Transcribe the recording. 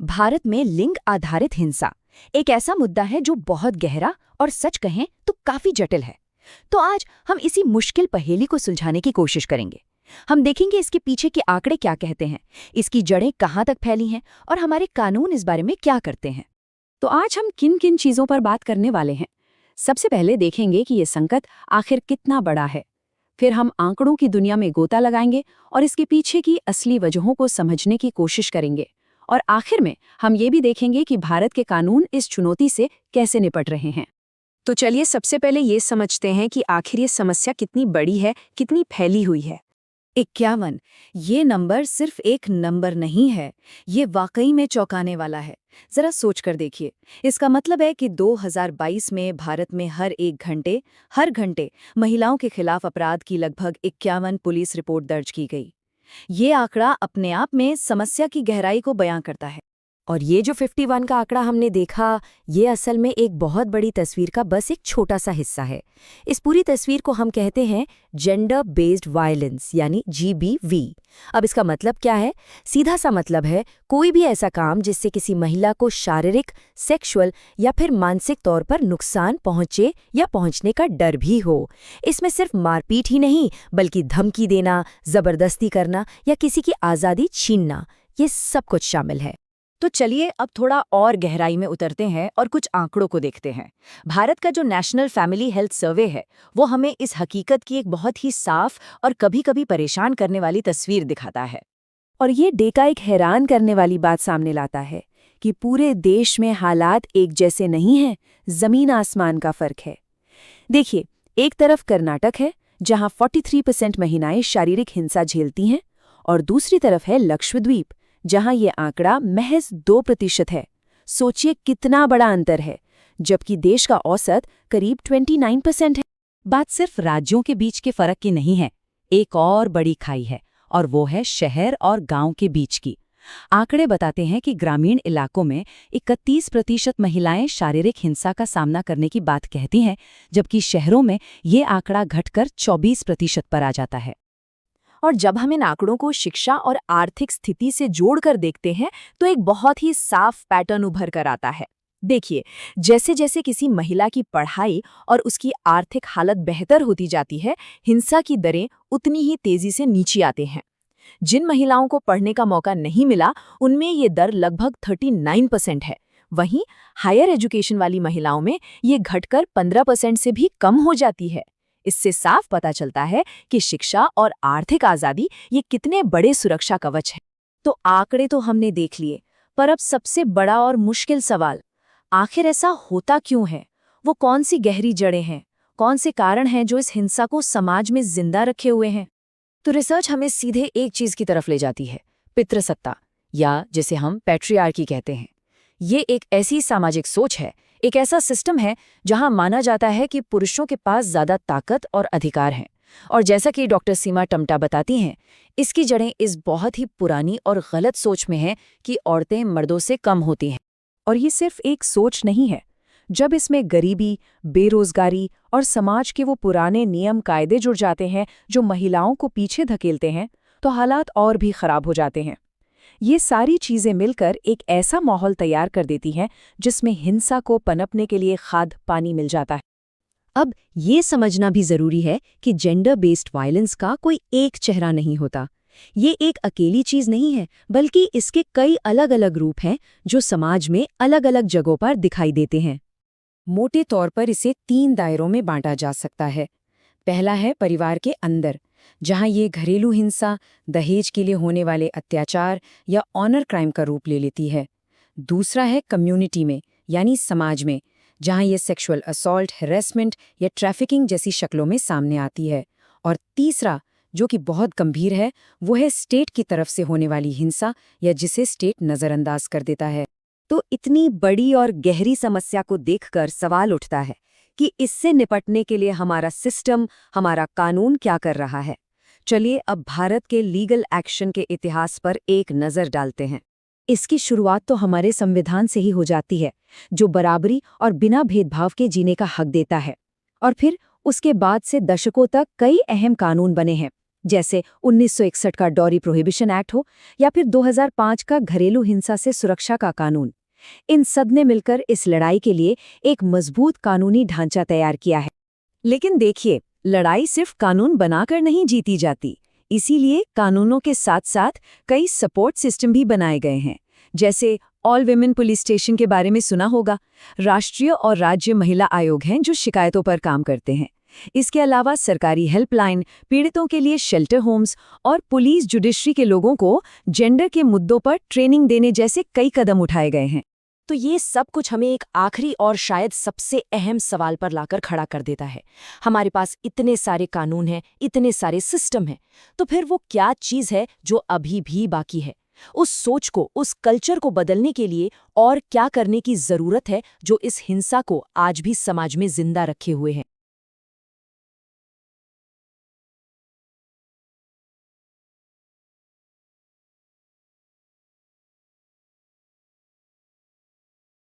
भारत में लिंग आधारित हिंसा एक ऐसा मुद्दा है जो बहुत गहरा और सच कहें तो काफी जटिल है। तो आज हम इसी मुश्किल पहेली को सुलझाने की कोशिश करेंगे। हम देखेंगे इसके पीछे के आंकड़े क्या कहते हैं, इसकी जड़ें कहाँ तक फैली हैं और हमारे कानून इस बारे में क्या करते हैं। तो आज हम किन किन चीजों पर बात करने वाले हैं। सबसे पहले देखेंगे कि ये संकट आखिर कितना बड़ा है। फिर हम आंकड़ों की दुनिया में गोता लगाएंगे और इसके पीछे की असली वजहों को समझने की कोशिश करेंगे। और आखिर में हम ये भी देखेंगे कि भारत के कानून इस चुनौती से कैसे निपट रहे हैं। तो चलिए सबसे पहले ये समझते हैं कि आखिर ये समस्या कितनी बड़ी है, कितनी फैली हुई है। 51 ये नंबर सिर्फ एक नंबर नहीं है, ये वाकई में चौंकाने वाला है। जरा सोच कर देखिए, इसका मतलब है कि 2022 में भारत में हर घंटे महिलाओं के खिलाफ अपराध की लगभग 51 पुलिस रिपोर्ट दर्ज की गई। ये आंकड़ा अपने आप में समस्या की गहराई को बयां करता है। और ये जो 51 का आंकड़ा हमने देखा, ये असल में एक बहुत बड़ी तस्वीर का बस एक छोटा सा हिस्सा है। इस पूरी तस्वीर को हम कहते हैं जेंडर बेस्ड वायलेंस यानी GBV। अब इसका मतलब क्या है? सीधा सा मतलब है कोई भी ऐसा काम जिससे किसी महिला को शारीरिक, सेक्सुअल या फिर मानसिक तौर पर नुकसान पहुंचे या पहुंचने का डर भी हो। इसमें सिर्फ मारपीट ही नहीं, बल्कि धमकी देना, जबरदस्ती करना या किसी की आज़ादी छीनना, ये सब कुछ शामिल है। तो चलिए अब थोड़ा और गहराई में उतरते हैं और कुछ आंकड़ों को देखते हैं। भारत का जो नेशनल फैमिली हेल्थ सर्वे है वो हमें इस हकीकत की एक बहुत ही साफ और कभी-कभी परेशान करने वाली तस्वीर दिखाता है। और ये डेटा एक हैरान करने वाली बात सामने लाता है कि पूरे देश में हालात एक जैसे नहीं हैं, जमीन आसमान का फर्क है। देखिए, एक तरफ कर्नाटक है जहां 43% महिलाएं शारीरिक हिंसा झेलती हैं और दूसरी तरफ है लक्षद्वीप जहां ये आंकड़ा महज 2% है। सोचिए कितना बड़ा अंतर है, जबकि देश का औसत करीब 29% है। बात सिर्फ राज्यों के बीच के फर्क की नहीं है, एक और बड़ी खाई है और वो है शहर और गांव के बीच की। आंकड़े बताते हैं कि ग्रामीण इलाकों में 31% महिलाएं शारीरिक हिंसा का सामना करने की बात कहती हैं, जबकि शहरों में ये आंकड़ा घटकर 24% पर आ जाता है। और जब हम इन आंकड़ों को शिक्षा और आर्थिक स्थिति से जोड़कर देखते हैं तो एक बहुत ही साफ पैटर्न उभर कर आता है। देखिए, जैसे जैसे किसी महिला की पढ़ाई और उसकी आर्थिक हालत बेहतर होती जाती है, हिंसा की दरें उतनी ही तेजी से नीचे आते हैं। जिन महिलाओं को पढ़ने का मौका नहीं मिला, उनमें ये दर लगभग 39% है। वहीं हायर एजुकेशन वाली महिलाओं में ये घटकर 15% से भी कम हो जाती है। इससे साफ पता चलता है कि शिक्षा और आर्थिक आज़ादी ये कितने बड़े सुरक्षा कवच हैं। तो आंकड़े तो हमने देख लिए, पर अब सबसे बड़ा और मुश्किल सवाल, आखिर ऐसा होता क्यों है? वो कौन सी गहरी जड़ें हैं, कौन से कारण हैं जो इस हिंसा को समाज में जिंदा रखे हुए हैं? तो रिसर्च हमें सीधे एक चीज की तरफ ले जाती है, पितृसत्ता, या जिसे हम पैट्रियार्की कहते हैं। ये एक ऐसी सामाजिक सोच है, एक ऐसा सिस्टम है जहां माना जाता है कि पुरुषों के पास ज्यादा ताकत और अधिकार हैं। और जैसा कि डॉक्टर सीमा टमटा बताती हैं, इसकी जड़ें इस बहुत ही पुरानी और गलत सोच में हैं कि औरतें मर्दों से कम होती हैं। और ये सिर्फ एक सोच नहीं है। जब इसमें गरीबी, बेरोजगारी और समाज के वो पुराने नियम कायदे जुड़ जाते हैं जो महिलाओं को पीछे धकेलते हैं, तो हालात और भी खराब हो जाते हैं। ये सारी चीजें मिलकर एक ऐसा माहौल तैयार कर देती हैं जिसमें हिंसा को पनपने के लिए खाद पानी मिल जाता है। अब ये समझना भी जरूरी है कि जेंडर बेस्ड वायलेंस का कोई एक चेहरा नहीं होता। ये एक अकेली चीज नहीं है, बल्कि इसके कई अलग अलग रूप हैं जो समाज में अलग अलग जगहों पर दिखाई देते हैं। मोटे तौर पर इसे 3 दायरों में बांटा जा सकता है। पहला है परिवार के अंदर, जहां ये घरेलू हिंसा, दहेज के लिए होने वाले अत्याचार या ऑनर क्राइम का रूप ले लेती है। दूसरा है कम्युनिटी में, यानी समाज में, जहां ये सेक्सुअल असॉल्ट, हैरेसमेंट या ट्रैफिकिंग जैसी शक्लों में सामने आती है। और तीसरा, जो कि बहुत गंभीर है, वो है स्टेट की तरफ से होने वाली हिंसा, या जिसे स्टेट नज़रअंदाज कर देता है। तो इतनी बड़ी और गहरी समस्या को देखकर सवाल उठता है कि इससे निपटने के लिए हमारा सिस्टम, हमारा कानून क्या कर रहा है। चलिए अब भारत के लीगल एक्शन के इतिहास पर एक नज़र डालते हैं। इसकी शुरुआत तो हमारे संविधान से ही हो जाती है, जो बराबरी और बिना भेदभाव के जीने का हक देता है। और फिर उसके बाद से दशकों तक कई अहम कानून बने हैं, जैसे 1961 का डॉरी प्रोहिबिशन एक्ट हो या फिर 2005 का घरेलू हिंसा से सुरक्षा का कानून। इन सब ने मिलकर इस लड़ाई के लिए एक मजबूत कानूनी ढांचा तैयार किया है। लेकिन देखिए, लड़ाई सिर्फ कानून बनाकर नहीं जीती जाती। इसीलिए कानूनों के साथ साथ कई सपोर्ट सिस्टम भी बनाए गए हैं। जैसे ऑल विमेन पुलिस स्टेशन के बारे में सुना होगा। राष्ट्रीय और राज्य महिला आयोग हैं जो शिकायतों पर काम करते हैं। इसके अलावा सरकारी हेल्पलाइन, पीड़ितों के लिए शेल्टर होम्स और पुलिस जुडिशरी के लोगों को जेंडर के मुद्दों पर ट्रेनिंग देने जैसे कई कदम उठाए गए हैं। तो ये सब कुछ हमें एक आखिरी और शायद सबसे अहम सवाल पर लाकर खड़ा कर देता है। हमारे पास इतने सारे कानून हैं, इतने सारे सिस्टम हैं, तो फिर वो क्या चीज़ है जो अभी भी बाकी है? उस सोच को, उस कल्चर को बदलने के लिए और क्या करने की ज़रूरत है जो इस हिंसा को आज भी समाज में जिंदा रखे हुए है?